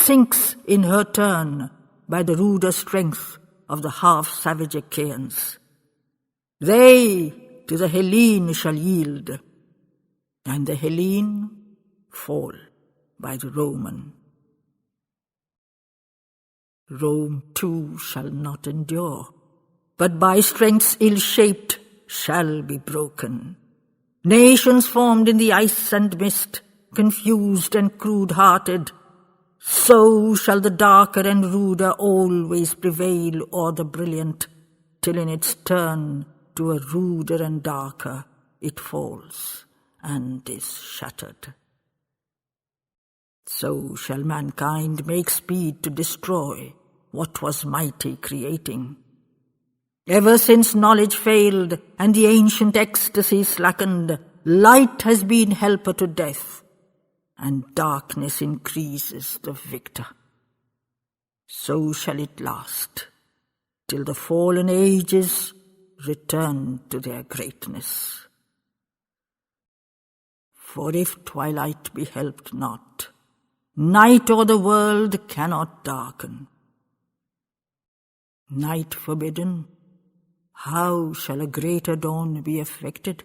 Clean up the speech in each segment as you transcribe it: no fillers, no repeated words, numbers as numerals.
sinks in her turn by the ruder strength of the half-savage Achaeans. They to the Hellene shall yield, and the Hellene fall by the Roman. Rome too shall not endure, but by strengths ill-shaped shall be broken. Nations formed in the ice and mist, confused and crude-hearted, so shall the darker and ruder always prevail o'er the brilliant, till in its turn to a ruder and darker it falls and is shattered. So shall mankind make speed to destroy what was mighty creating. Ever since knowledge failed and the ancient ecstasy slackened, light has been helper to death, and darkness increases the victor. So shall it last, till the fallen ages return to their greatness. For if twilight be helped not, night o'er the world cannot darken. Night forbidden, how shall a greater dawn be effected?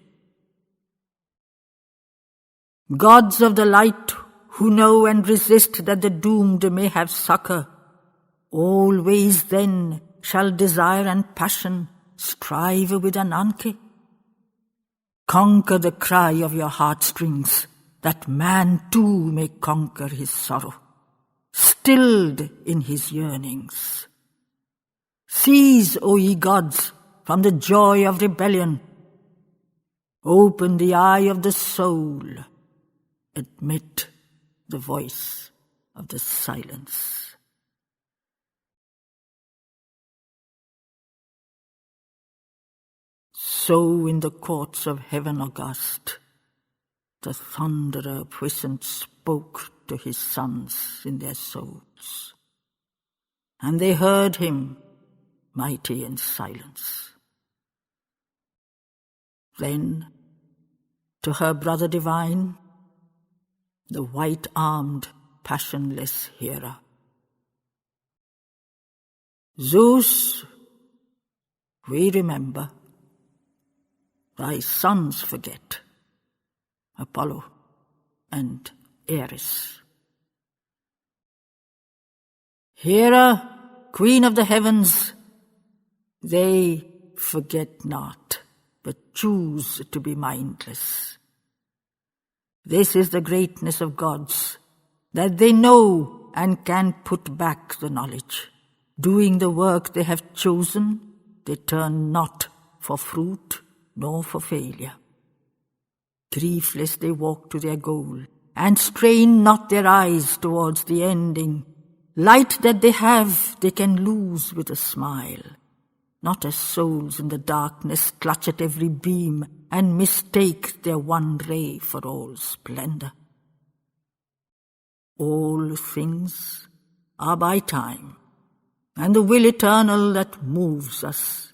Gods of the light, who know and resist that the doomed may have succor, always then shall desire and passion strive with Ananke. Conquer the cry of your heartstrings, that man too may conquer his sorrow, stilled in his yearnings. Cease, O ye gods, from the joy of rebellion. Open the eye of the soul. Admit the voice of the silence. So in the courts of heaven august, the thunderer puissant spoke to his sons in their souls, and they heard him, mighty in silence. Then, to her brother divine, the white-armed, passionless hearer, Zeus, we remember, thy sons forget, Apollo and Ares. Hera, queen of the heavens, they forget not, but choose to be mindless. This is the greatness of gods, that they know and can put back the knowledge. Doing the work they have chosen, they turn not for fruit nor for failure. Griefless they walk to their goal, and strain not their eyes towards the ending. Light that they have, they can lose with a smile. Not as souls in the darkness clutch at every beam and mistake their one ray for all splendor. All things are by time, and the will eternal that moves us.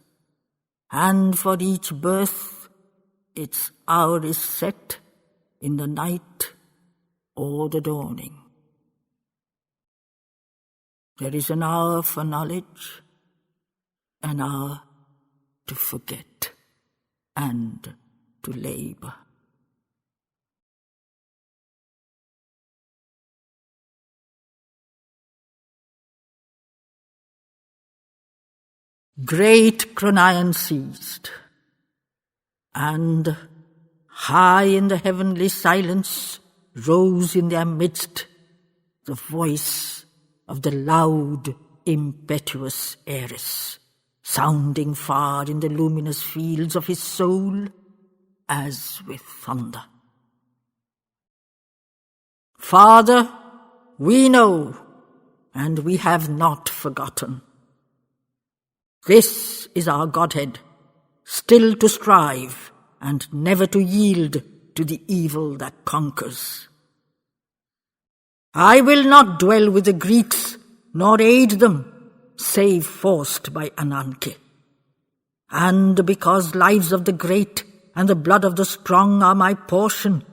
And for each birth, its hour is set in the night or the dawning. There is an hour for knowledge, an hour to forget and to labor. Great Cronion ceased, and high in the heavenly silence rose in their midst the voice of the loud, impetuous Ares, sounding far in the luminous fields of his soul as with thunder. Father, we know, and we have not forgotten. This is our Godhead, still to strive and never to yield to the evil that conquers. I will not dwell with the Greeks, nor aid them, save forced by Ananke. And because lives of the great and the blood of the strong are my portion,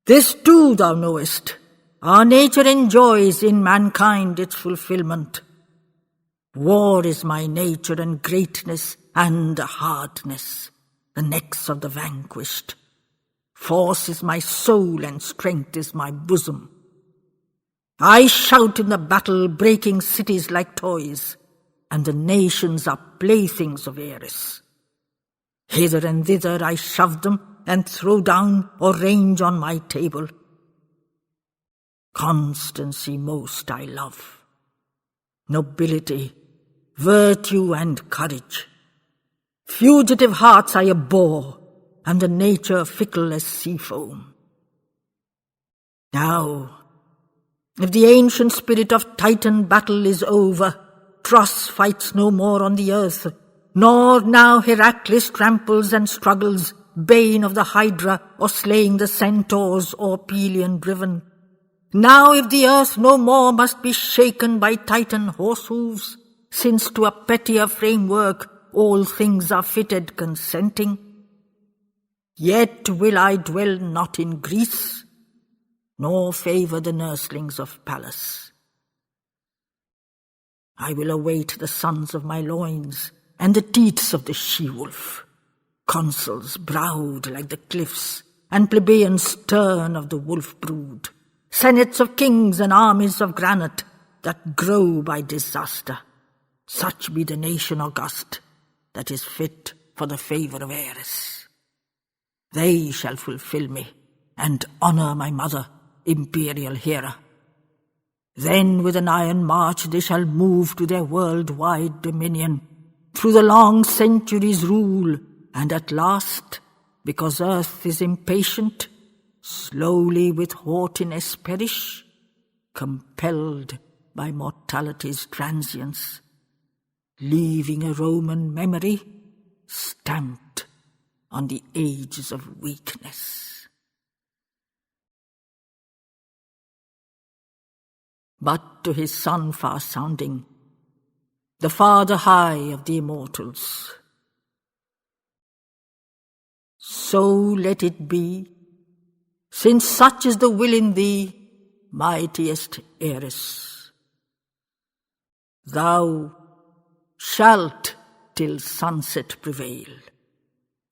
this too thou knowest, our nature enjoys in mankind its fulfillment. War is my nature, and greatness and hardness, the necks of the vanquished. Force is my soul, and strength is my bosom. I shout in the battle, breaking cities like toys, and the nations are playthings of Ares. Hither and thither I shove them, and throw down or range on my table. Constancy most I love, nobility, virtue and courage. Fugitive hearts I abhor, and the nature fickle as sea foam. Now, if the ancient spirit of Titan battle is over, Tros fights no more on the earth, nor now Heracles tramples and struggles, bane of the Hydra, or slaying the centaurs or Pelion driven. Now if the earth no more must be shaken by Titan horse hooves, since to a pettier framework all things are fitted consenting, yet will I dwell not in Greece, nor favour the nurslings of Pallas. I will await the sons of my loins, and the teats of the she-wolf, consuls browed like the cliffs, and plebeians stern of the wolf brood, senates of kings and armies of granite that grow by disaster. Such be the nation august that is fit for the favour of Ares. They shall fulfil me, and honour my mother, imperial Hera. Then with an iron march they shall move to their world-wide dominion, through the long centuries rule, and at last, because earth is impatient, slowly with haughtiness perish, compelled by mortality's transience, leaving a Roman memory stamped on the ages of weakness. But to his son far-sounding, the Father high of the immortals, so let it be, since such is the will in thee, mightiest Ares. Thou shalt till sunset prevail,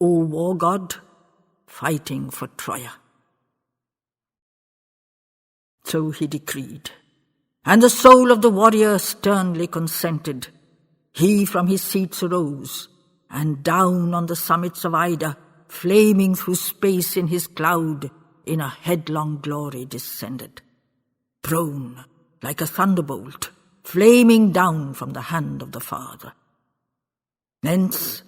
O war god, fighting for Troia. So he decreed, and the soul of the warrior sternly consented. He from his seats arose, and down on the summits of Ida, flaming through space in his cloud, in a headlong glory descended, prone like a thunderbolt, flaming down from the hand of the Father. Thence,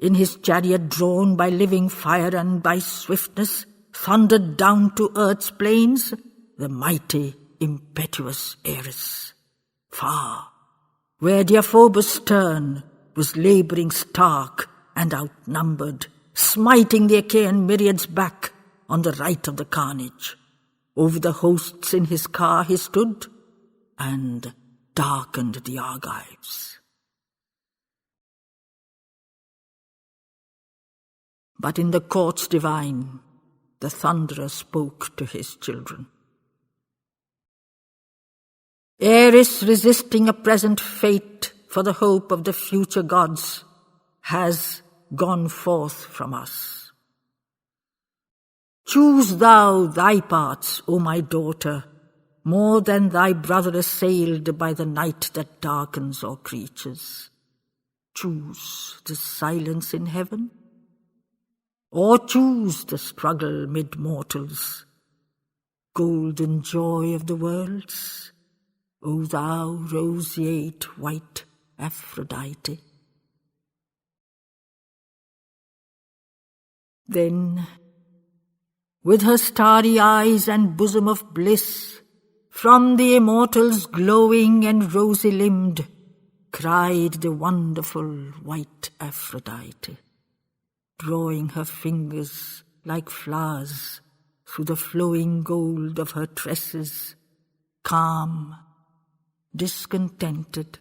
in his chariot drawn by living fire and by swiftness, thundered down to earth's plains the mighty, impetuous Ares. Far, where Deiphobus stern was labouring stark and outnumbered, smiting the Achaean myriads back on the right of the carnage. Over the hosts in his car he stood, and darkened the Argives. But in the courts divine, the Thunderer spoke to his children. Ares, resisting a present fate for the hope of the future gods, has gone forth from us. Choose thou thy parts, O my daughter, more than thy brother assailed by the night that darkens all creatures. Choose the silence in heaven, or choose the struggle mid mortals. Golden joy of the worlds, O thou roseate white Aphrodite. Then, with her starry eyes and bosom of bliss, from the immortals glowing and rosy-limbed, cried the wonderful white Aphrodite, drawing her fingers like flowers through the flowing gold of her tresses, calm, discontented,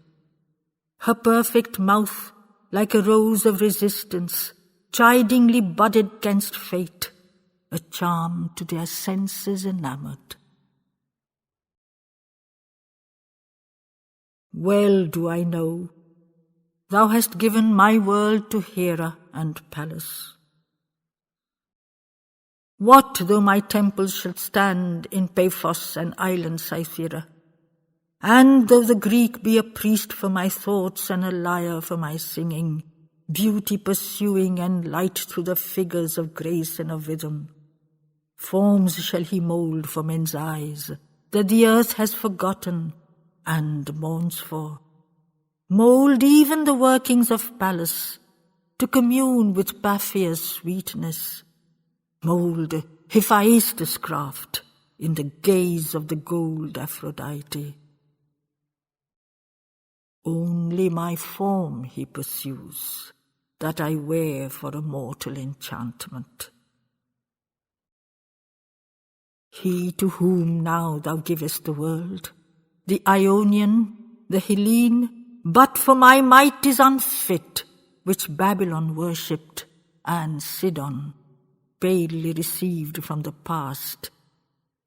her perfect mouth like a rose of resistance, chidingly budded 'gainst fate, a charm to their senses enamoured. Well do I know, thou hast given my world to Hera and Pallas. What though my temples should stand in Paphos and island Cythera, and though the Greek be a priest for my thoughts and a lyre for my singing, beauty pursuing and light through the figures of grace and of rhythm, forms shall he mould for men's eyes, that the earth has forgotten and mourns for. Mould even the workings of Pallas, to commune with Paphia's sweetness. Mould Hephaestus' craft in the gaze of the gold Aphrodite. Only my form he pursues, that I wear for a mortal enchantment. He to whom now thou givest the world, the Ionian, the Hellene, but for my might is unfit, which Babylon worshipped, and Sidon, palely received from the past,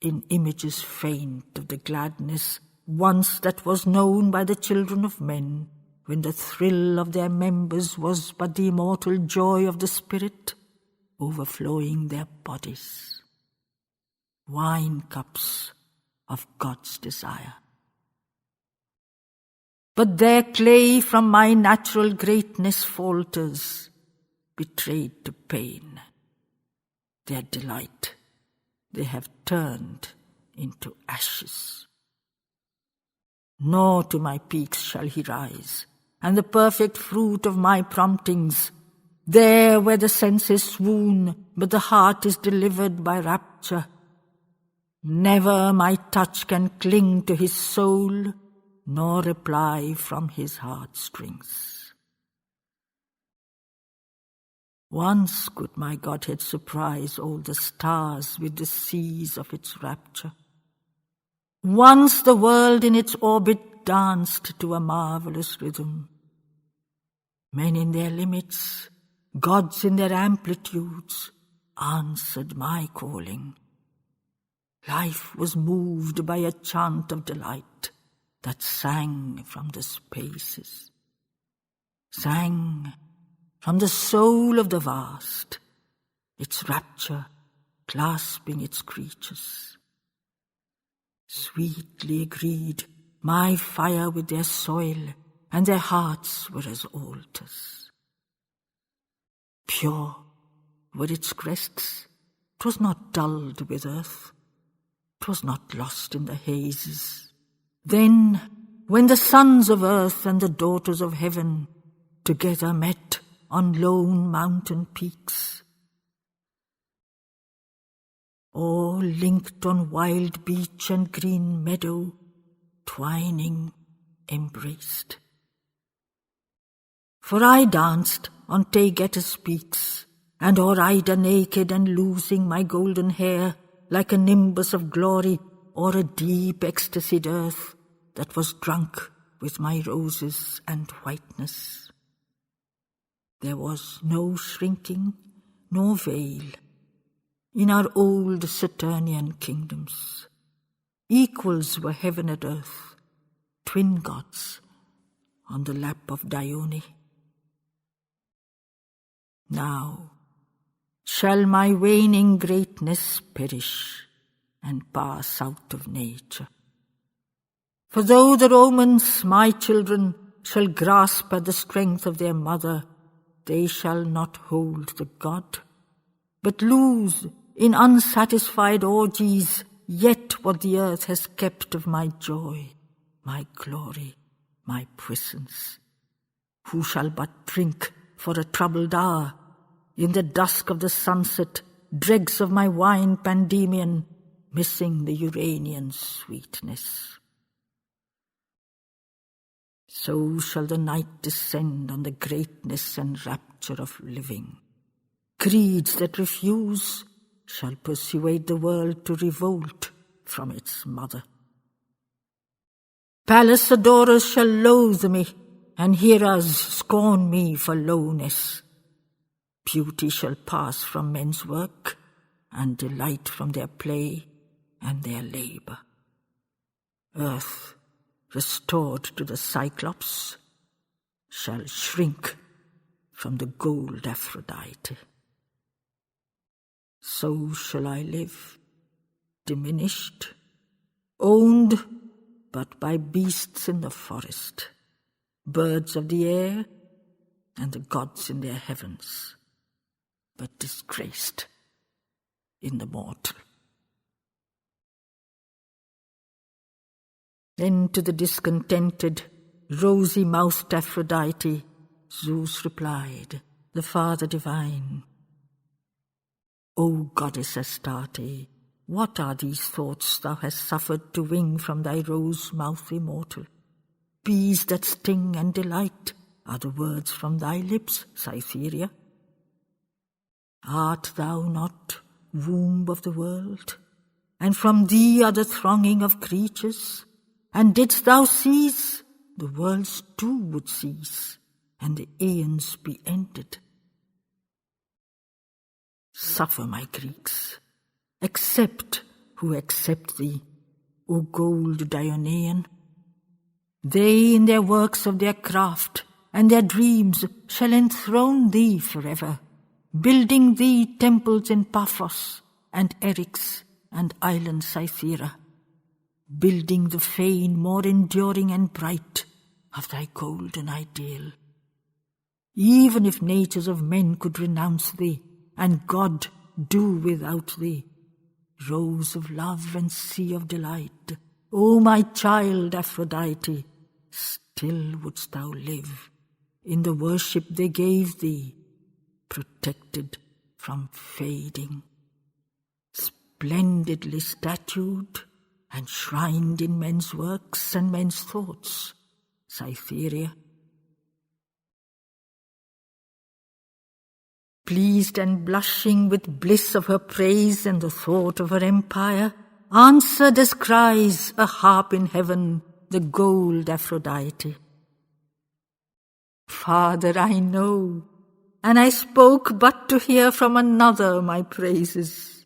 in images faint of the gladness once that was known by the children of men, when the thrill of their members was but the immortal joy of the spirit, overflowing their bodies. Wine cups of God's desire. But their clay from my natural greatness falters, betrayed to pain. Their delight they have turned into ashes. Nor to my peaks shall he rise, and the perfect fruit of my promptings, there where the senses swoon, but the heart is delivered by rapture. Never my touch can cling to his soul, nor reply from his heartstrings. Once could my Godhead surprise all the stars with the seas of its rapture. Once the world in its orbit danced to a marvelous rhythm. Men in their limits, gods in their amplitudes, answered my calling. Life was moved by a chant of delight that sang from the spaces, sang from the soul of the vast, its rapture clasping its creatures. Sweetly agreed my fire with their soil, and their hearts were as altars. Pure were its crests, 'twas not dulled with earth, 'twas not lost in the hazes. Then, when the sons of earth and the daughters of heaven together met on lone mountain peaks, all linked on wild beach and green meadow, twining, embraced. For I danced on Taygetus peaks, and o'er Ida naked and losing my golden hair, like a nimbus of glory o'er a deep ecstasied earth that was drunk with my roses and whiteness. There was no shrinking nor veil in our old Saturnian kingdoms. Equals were heaven and earth, twin gods on the lap of Dione. Now shall my waning greatness perish and pass out of nature. For though the Romans, my children, shall grasp at the strength of their mother, they shall not hold the god, but lose in unsatisfied orgies yet what the earth has kept of my joy, my glory, my puissance. Who shall but drink for a troubled hour, in the dusk of the sunset, dregs of my wine Pandemian, missing the Uranian sweetness. So shall the night descend on the greatness and rapture of living. Creeds that refuse shall persuade the world to revolt from its mother. Palace adorers shall loathe me, and Hera's scorn me for lowness. Beauty shall pass from men's work, and delight from their play and their labor. Earth restored to the Cyclops, shall shrink from the gold Aphrodite. So shall I live, diminished, owned but by beasts in the forest, birds of the air, and the gods in their heavens, but disgraced in the mortal. Then to the discontented, rosy-mouthed Aphrodite, Zeus replied, the Father divine, O goddess Astarte, what are these thoughts thou hast suffered to wing from thy rose-mouth immortal? Bees that sting and delight are the words from thy lips, Cytherea. Art thou not womb of the world? And from thee are the thronging of creatures? And didst thou cease, the worlds too would cease, and the aeons be ended. Suffer, my Greeks, accept who accept thee, O gold Dionaean. They in their works of their craft and their dreams shall enthrone thee forever, building thee temples in Paphos and Eryx and island Cythera, building the fane more enduring and bright of thy golden ideal. Even if natures of men could renounce thee, and God do without thee, rose of love and sea of delight, O my child Aphrodite, still wouldst thou live in the worship they gave thee, protected from fading, splendidly statued and shrined in men's works and men's thoughts, Cytherea. Pleased and blushing with bliss of her praise and the thought of her empire, answered as cries a harp in heaven, the gold Aphrodite. Father, I know, and I spoke but to hear from another my praises.